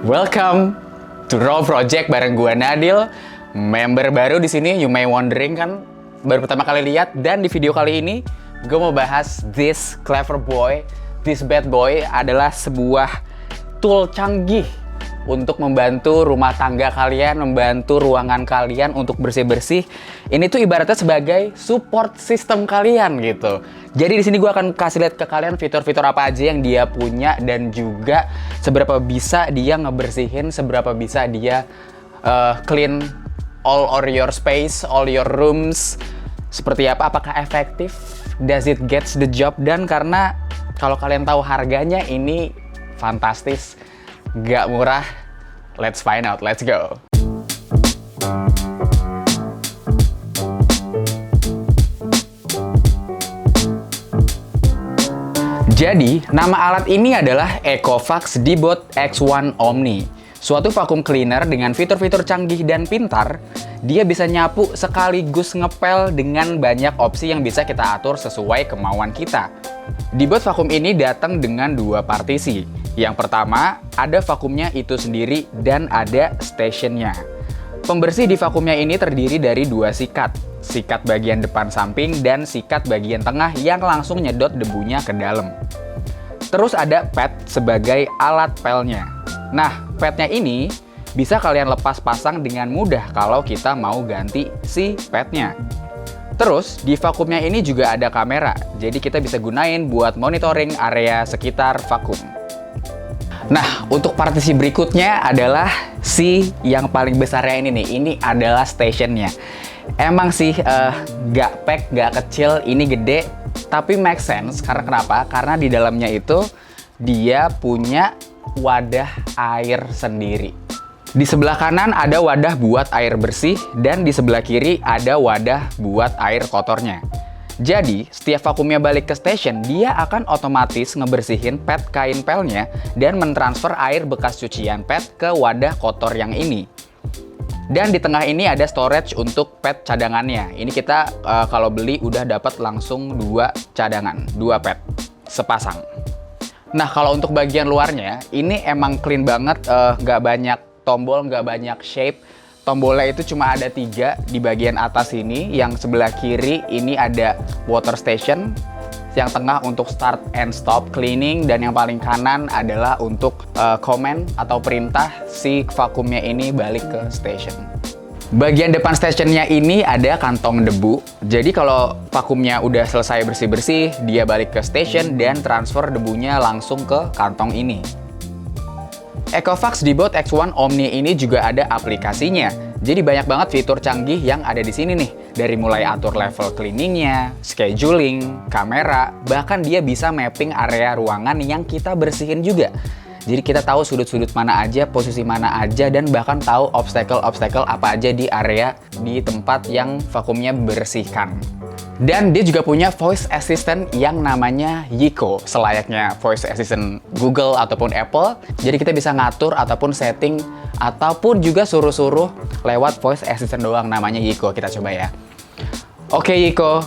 Welcome to Raw Project bareng gua Nadil, member baru di sini. You may wondering kan, baru pertama kali lihat. Dan di video kali ini, gue mau bahas this clever boy, this bad boy adalah sebuah tool canggih untuk membantu rumah tangga kalian, membantu ruangan kalian untuk bersih-bersih. Ini tuh ibaratnya sebagai support system kalian gitu. Jadi di sini gue akan kasih lihat ke kalian fitur-fitur apa aja yang dia punya dan juga seberapa bisa dia ngebersihin, seberapa bisa dia clean all your space, all your rooms. Seperti apa? Apakah efektif? Does it gets the job? Dan karena kalau kalian tahu harganya ini fantastis, gak murah. Let's find out, let's go. Jadi, nama alat ini adalah Ecovacs Dibot X1 Omni. Suatu vacuum cleaner dengan fitur-fitur canggih dan pintar. Dia bisa nyapu sekaligus ngepel dengan banyak opsi yang bisa kita atur sesuai kemauan kita. Dibot vacuum ini datang dengan dua partisi. Yang pertama, ada vakumnya itu sendiri dan ada stationnya. Pembersih di vakumnya ini terdiri dari dua sikat. Sikat bagian depan samping dan sikat bagian tengah yang langsung nyedot debunya ke dalam. Terus ada pad sebagai alat pelnya. Nah, padnya ini bisa kalian lepas pasang dengan mudah kalau kita mau ganti si padnya. Terus, di vakumnya ini juga ada kamera, jadi kita bisa gunain buat monitoring area sekitar vakum. Nah, untuk partisi berikutnya adalah si yang paling besarnya ini nih. Ini adalah stationnya. Emang sih gak pack, gak kecil, ini gede, tapi make sense. Karena kenapa? Karena di dalamnya itu dia punya wadah air sendiri. Di sebelah kanan ada wadah buat air bersih dan di sebelah kiri ada wadah buat air kotornya. Jadi, setiap vakumnya balik ke station, dia akan otomatis ngebersihin pad kain pelnya dan mentransfer air bekas cucian pad ke wadah kotor yang ini. Dan di tengah ini ada storage untuk pad cadangannya. Ini kita kalau beli udah dapat langsung dua cadangan, dua pad sepasang. Nah, kalau untuk bagian luarnya, ini emang clean banget, nggak banyak tombol, nggak banyak shape. Tombolnya itu cuma ada 3 di bagian atas ini. Yang sebelah kiri ini ada water station, yang tengah untuk start and stop cleaning, dan yang paling kanan adalah untuk command atau perintah si vakumnya ini balik ke station. Bagian depan stationnya ini ada kantong debu. Jadi kalau vakumnya udah selesai bersih-bersih, dia balik ke station dan transfer debunya langsung ke kantong ini. Ecovacs Dibot X1 Omni ini juga ada aplikasinya. Jadi banyak banget fitur canggih yang ada di sini nih. Dari mulai atur level cleaningnya, scheduling, kamera, bahkan dia bisa mapping area ruangan yang kita bersihin juga. Jadi kita tahu sudut-sudut mana aja, posisi mana aja, dan bahkan tahu obstacle-obstacle apa aja di area di tempat yang vakumnya bersihkan. Dan dia juga punya voice assistant yang namanya Yiko, selayaknya voice assistant Google ataupun Apple. Jadi kita bisa ngatur ataupun setting ataupun juga suruh-suruh lewat voice assistant doang, namanya Yiko. Kita coba ya. Oke Yiko.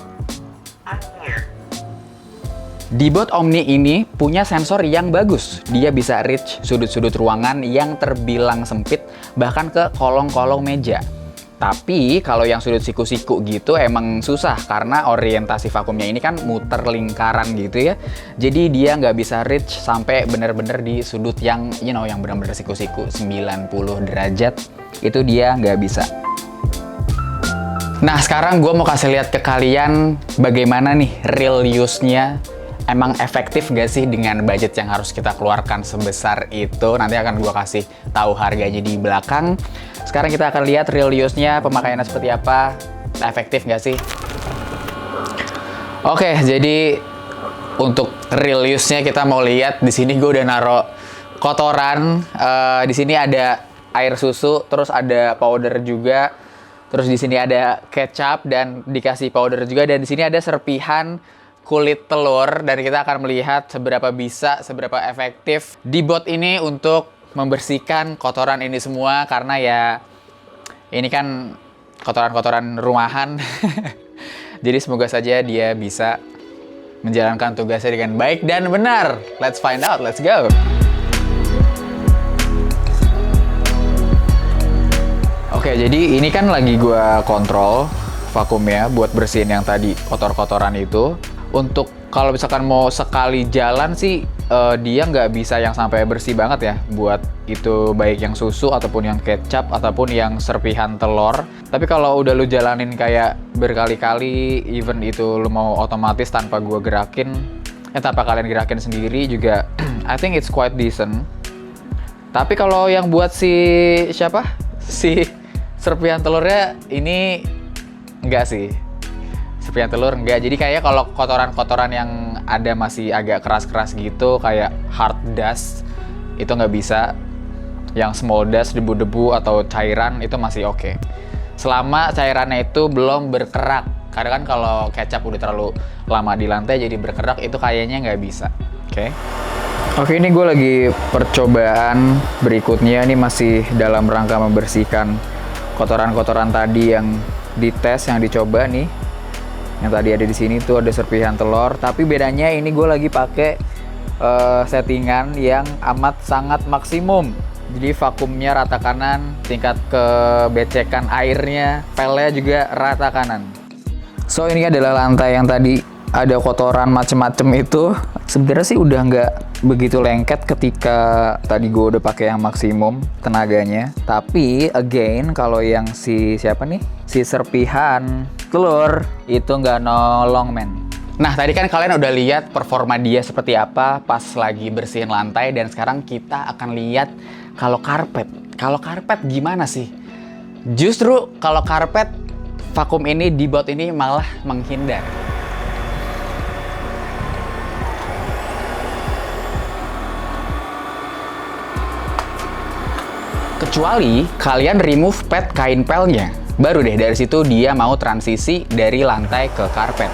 Dibot Omni ini punya sensor yang bagus. Dia bisa reach sudut-sudut ruangan yang terbilang sempit, bahkan ke kolong-kolong meja. Tapi kalau yang sudut siku-siku gitu emang susah karena orientasi vakumnya ini kan muter lingkaran gitu ya. Jadi dia nggak bisa reach sampai bener-bener di sudut yang yang bener-bener siku-siku 90 derajat. Itu dia nggak bisa. Nah sekarang gue mau kasih lihat ke kalian bagaimana nih real use-nya. Emang efektif gak sih dengan budget yang harus kita keluarkan sebesar itu? Nanti akan gue kasih tahu harganya di belakang. Sekarang kita akan lihat real use-nya, pemakaiannya seperti apa, efektif gak sih? Oke, jadi untuk real use-nya kita mau lihat. Di sini gue udah naro kotoran. Di sini ada air susu, terus ada powder juga. Terus di sini ada kecap dan dikasih powder juga. Dan di sini ada serpihan kulit telur, dan kita akan melihat seberapa efektif Dibot ini untuk membersihkan kotoran ini semua, karena ya ini kan kotoran-kotoran rumahan. Jadi semoga saja dia bisa menjalankan tugasnya dengan baik dan benar. Let's find out, let's go. Oke, jadi ini kan lagi gua kontrol vakumnya buat bersihin yang tadi kotor-kotoran itu. Untuk kalau misalkan mau sekali jalan sih dia nggak bisa yang sampai bersih banget ya, buat itu baik yang susu ataupun yang kecap ataupun yang serpihan telur. Tapi kalau udah lu jalanin kayak berkali-kali, even itu lu mau otomatis tanpa gua gerakin, tanpa kalian gerakin sendiri juga, I think it's quite decent. Tapi kalau yang buat si serpihan telurnya ini enggak sih. Serpihan telur enggak. Jadi kayak kalau kotoran-kotoran yang ada masih agak keras-keras gitu, kayak hard dust, itu nggak bisa. Yang small dust, debu-debu atau cairan itu masih oke. Selama cairannya itu belum berkerak. Karena kan kalau kecap udah terlalu lama di lantai jadi berkerak, itu kayaknya nggak bisa. Oke, ini gue lagi percobaan berikutnya. Ini masih dalam rangka membersihkan kotoran-kotoran tadi yang dites, yang dicoba nih. Yang tadi ada di sini tuh ada serpihan telur, tapi bedanya ini gue lagi pakai settingan yang amat sangat maksimum. Jadi vakumnya rata kanan, tingkat kebecekan airnya, pelnya juga rata kanan. So ini adalah lantai yang tadi ada kotoran macem-macem itu. Sebenarnya sih udah nggak begitu lengket ketika tadi gue udah pakai yang maksimum tenaganya. Tapi again, kalau yang si serpihan telur itu nggak nolong, men. Nah, tadi kan kalian udah lihat performa dia seperti apa pas lagi bersihin lantai, dan sekarang kita akan lihat kalau karpet. Kalau karpet gimana sih? Justru kalau karpet, vakum ini, Dibot ini malah menghindar. Kecuali kalian remove pad kain pelnya. Baru deh dari situ dia mau transisi dari lantai ke karpet.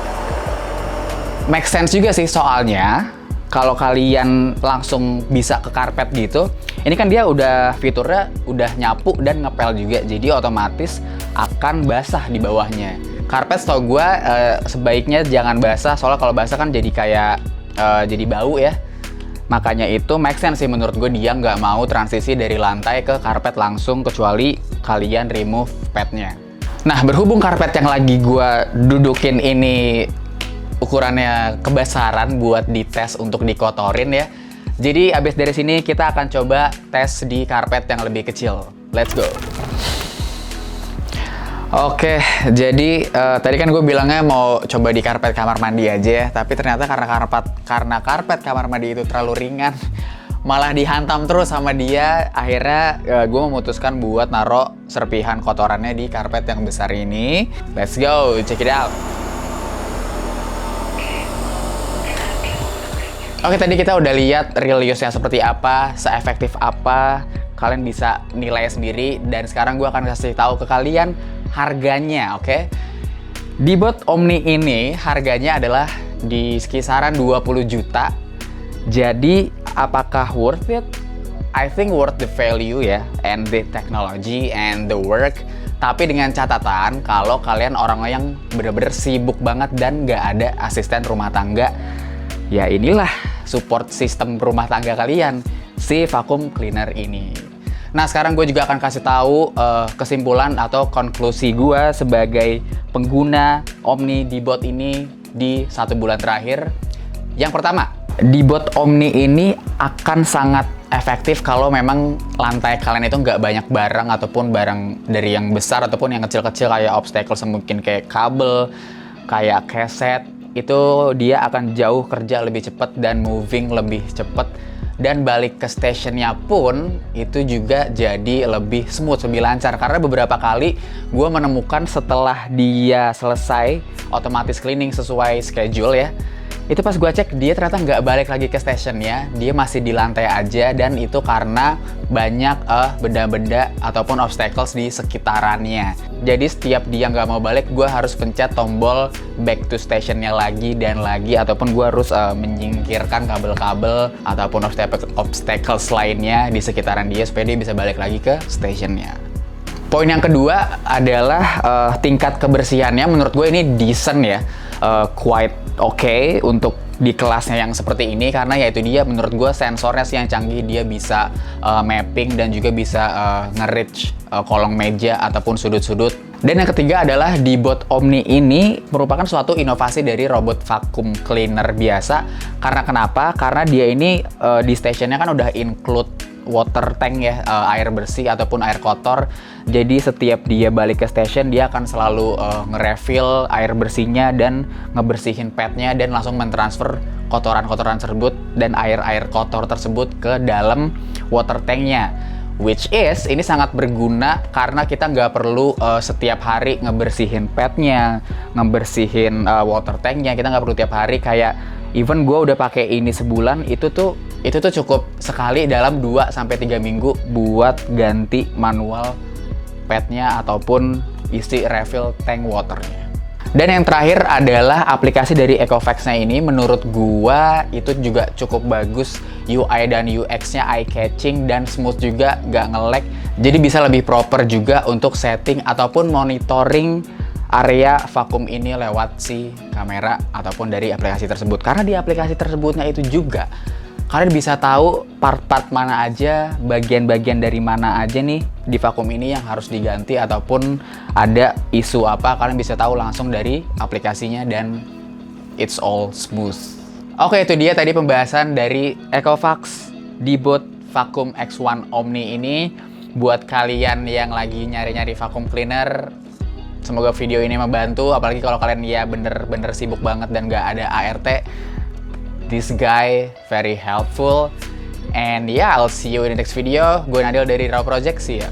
Make sense juga sih, soalnya kalau kalian langsung bisa ke karpet gitu, ini kan dia udah fiturnya udah nyapu dan ngepel juga, jadi otomatis akan basah di bawahnya. Karpet setahu gue sebaiknya jangan basah, soalnya kalau basah kan jadi kayak jadi bau ya. Makanya itu make sense sih menurut gue, dia nggak mau transisi dari lantai ke karpet langsung, kecuali kalian remove padnya. Nah, berhubung karpet yang lagi gue dudukin ini ukurannya kebesaran buat dites untuk dikotorin ya. Jadi abis dari sini kita akan coba tes di karpet yang lebih kecil. Let's go. Oke, jadi tadi kan gue bilangnya mau coba di karpet kamar mandi aja ya, tapi ternyata karena karpet kamar mandi itu terlalu ringan, malah dihantam terus sama dia. Akhirnya gue memutuskan buat naruh serpihan kotorannya di karpet yang besar ini. Let's go, check it out. Oke, tadi kita udah lihat real use-nya seperti apa, seefektif apa, kalian bisa nilai sendiri, dan sekarang gue akan kasih tahu ke kalian harganya, oke? Dibot Omni ini harganya adalah di kisaran 20 juta. Jadi, apakah worth it? I think worth the value ya, and the technology and the work. Tapi dengan catatan, kalau kalian orang yang bener-bener sibuk banget dan nggak ada asisten rumah tangga, ya inilah support sistem rumah tangga kalian, si vacuum cleaner ini. Nah, sekarang gue juga akan kasih tahu kesimpulan atau konklusi gue sebagai pengguna Omni Dibot ini di 1 bulan terakhir. Yang pertama, Dibot Omni ini akan sangat efektif kalau memang lantai kalian itu nggak banyak barang ataupun barang dari yang besar ataupun yang kecil-kecil kayak obstacles, mungkin kayak kabel, kayak keset. Itu dia akan jauh kerja lebih cepat dan moving lebih cepat, dan balik ke stationnya pun itu juga jadi lebih smooth, lebih lancar. Karena beberapa kali gue menemukan setelah dia selesai otomatis cleaning sesuai schedule ya, itu pas gue cek dia ternyata nggak balik lagi ke stationnya, dia masih di lantai aja, dan itu karena banyak benda-benda ataupun obstacles di sekitarannya. Jadi setiap dia nggak mau balik, gue harus pencet tombol back to stationnya lagi dan lagi, ataupun gue harus menyingkirkan kabel-kabel ataupun obstacles lainnya di sekitaran dia supaya dia bisa balik lagi ke stationnya. Poin yang kedua adalah tingkat kebersihannya. Menurut gue ini decent ya, quite okay untuk di kelasnya yang seperti ini, karena yaitu dia menurut gue sensornya sih yang canggih. Dia bisa mapping dan juga bisa nge-reach kolong meja ataupun sudut-sudut. Dan yang ketiga adalah Dibot Omni ini merupakan suatu inovasi dari robot vacuum cleaner biasa. Karena kenapa? Karena dia ini di stationnya kan udah include water tank ya, air bersih ataupun air kotor. Jadi setiap dia balik ke station, dia akan selalu nge-refill air bersihnya dan ngebersihin padnya dan langsung mentransfer kotoran-kotoran tersebut dan air-air kotor tersebut ke dalam water tanknya. Which is, ini sangat berguna karena kita nggak perlu setiap hari ngebersihin padnya, ngebersihin water tanknya. Kita nggak perlu tiap hari, kayak even gue udah pakai ini sebulan, itu tuh cukup sekali dalam 2-3 minggu buat ganti manual padnya ataupun isi refill tank waternya. Dan yang terakhir adalah aplikasi dari Ecovacs-nya ini. Menurut gua itu juga cukup bagus, UI dan UX-nya eye-catching dan smooth juga, nggak nge-lag. Jadi bisa lebih proper juga untuk setting ataupun monitoring area vakum ini lewat si kamera ataupun dari aplikasi tersebut. Karena di aplikasi tersebutnya itu juga kalian bisa tahu part-part mana aja, bagian-bagian dari mana aja nih di vakum ini yang harus diganti ataupun ada isu apa, kalian bisa tahu langsung dari aplikasinya dan it's all smooth. Oke, itu dia tadi pembahasan dari Ecovacs Dibot Vacuum X1 Omni ini. Buat kalian yang lagi nyari-nyari vacuum cleaner, semoga video ini membantu, apalagi kalau kalian ya bener-bener sibuk banget dan nggak ada ART. This guy very helpful, and yeah, I'll see you in the next video. Gue Nadil dari Raw Project, see ya.